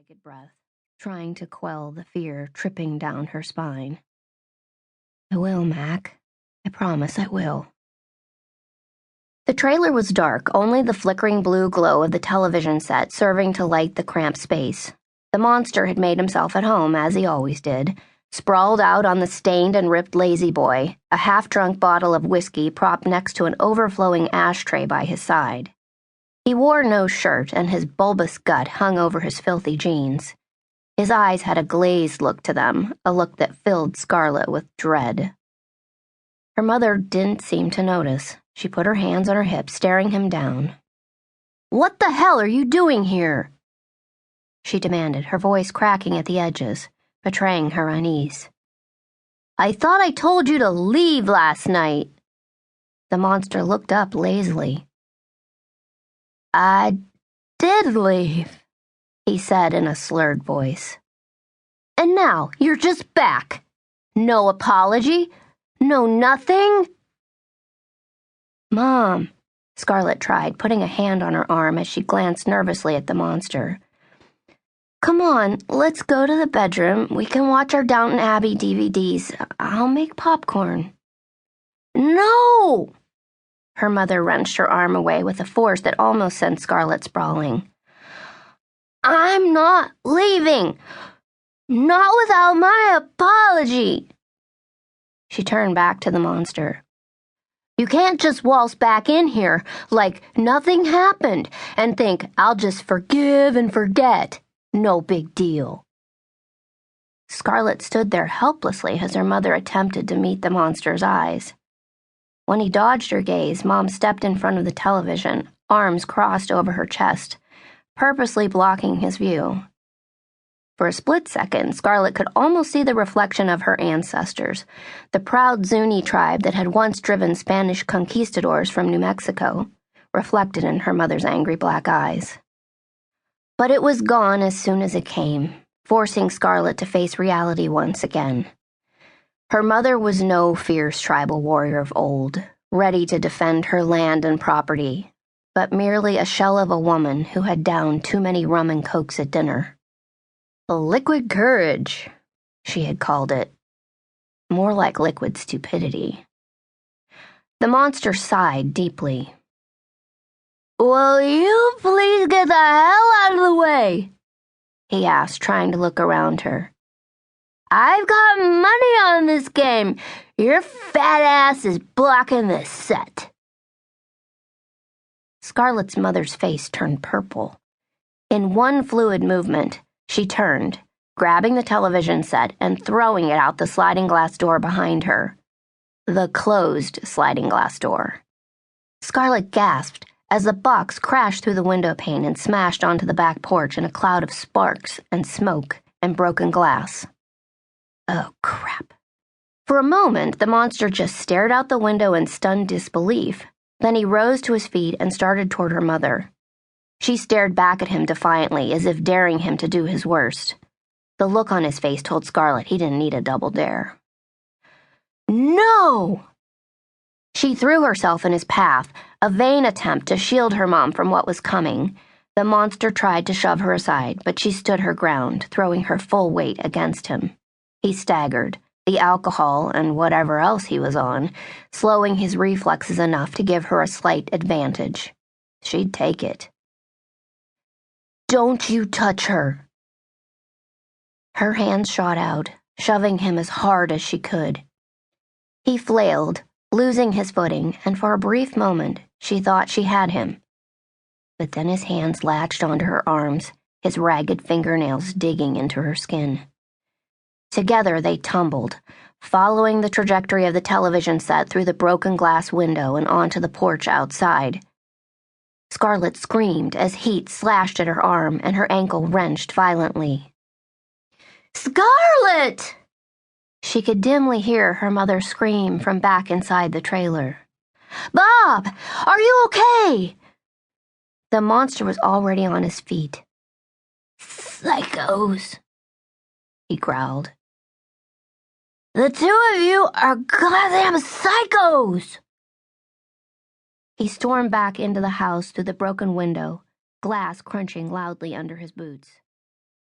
ragged breath, trying to quell the fear tripping down her spine. "I will, Mac. I promise I will." The trailer was dark, only the flickering blue glow of the television set serving to light the cramped space. The monster had made himself at home, as he always did, sprawled out on the stained and ripped lazy boy, a half-drunk bottle of whiskey propped next to an overflowing ashtray by his side. He wore no shirt, and his bulbous gut hung over his filthy jeans. His eyes had a glazed look to them, a look that filled Scarlet with dread. Her mother didn't seem to notice. She put her hands on her hips, staring him down. "What the hell are you doing here?" she demanded, her voice cracking at the edges, betraying her unease. "I thought I told you to leave last night." The monster looked up lazily. "I did leave," he said in a slurred voice. "And now you're just back. No apology? No nothing?" "Mom," Scarlet tried, putting a hand on her arm as she glanced nervously at the monster. "Come on, let's go to the bedroom. We can watch our Downton Abbey DVDs. I'll make popcorn." "No!" Her mother wrenched her arm away with a force that almost sent Scarlet sprawling. "I'm not leaving. Not without my apology." She turned back to the monster. "You can't just waltz back in here like nothing happened and think I'll just forgive and forget. No big deal." Scarlet stood there helplessly as her mother attempted to meet the monster's eyes. When he dodged her gaze, Mom stepped in front of the television, arms crossed over her chest, purposely blocking his view. For a split second, Scarlet could almost see the reflection of her ancestors, the proud Zuni tribe that had once driven Spanish conquistadors from New Mexico, reflected in her mother's angry black eyes. But it was gone as soon as it came, forcing Scarlet to face reality once again. Her mother was no fierce tribal warrior of old, ready to defend her land and property, but merely a shell of a woman who had downed too many rum and cokes at dinner. Liquid courage, she had called it. More like liquid stupidity. The monster sighed deeply. "Will you please get the hell out of the way?" he asked, trying to look around her. "I've got money on this game. Your fat ass is blocking the set." Scarlet's mother's face turned purple. In one fluid movement, she turned, grabbing the television set and throwing it out the sliding glass door behind her. The closed sliding glass door. Scarlet gasped as the box crashed through the window pane and smashed onto the back porch in a cloud of sparks and smoke and broken glass. Oh, crap. For a moment, the monster just stared out the window in stunned disbelief. Then he rose to his feet and started toward her mother. She stared back at him defiantly, as if daring him to do his worst. The look on his face told Scarlet he didn't need a double dare. "No!" She threw herself in his path, a vain attempt to shield her mom from what was coming. The monster tried to shove her aside, but she stood her ground, throwing her full weight against him. He staggered, the alcohol and whatever else he was on, slowing his reflexes enough to give her a slight advantage. She'd take it. "Don't you touch her." Her hands shot out, shoving him as hard as she could. He flailed, losing his footing, and for a brief moment she thought she had him. But then his hands latched onto her arms, his ragged fingernails digging into her skin. Together they tumbled, following the trajectory of the television set through the broken glass window and onto the porch outside. Scarlet screamed as heat slashed at her arm and her ankle wrenched violently. "Scarlet!" She could dimly hear her mother scream from back inside the trailer. "Bob, are you okay?" The monster was already on his feet. "Psychos," he growled. "The two of you are goddamn psychos!" He stormed back into the house through the broken window, glass crunching loudly under his boots.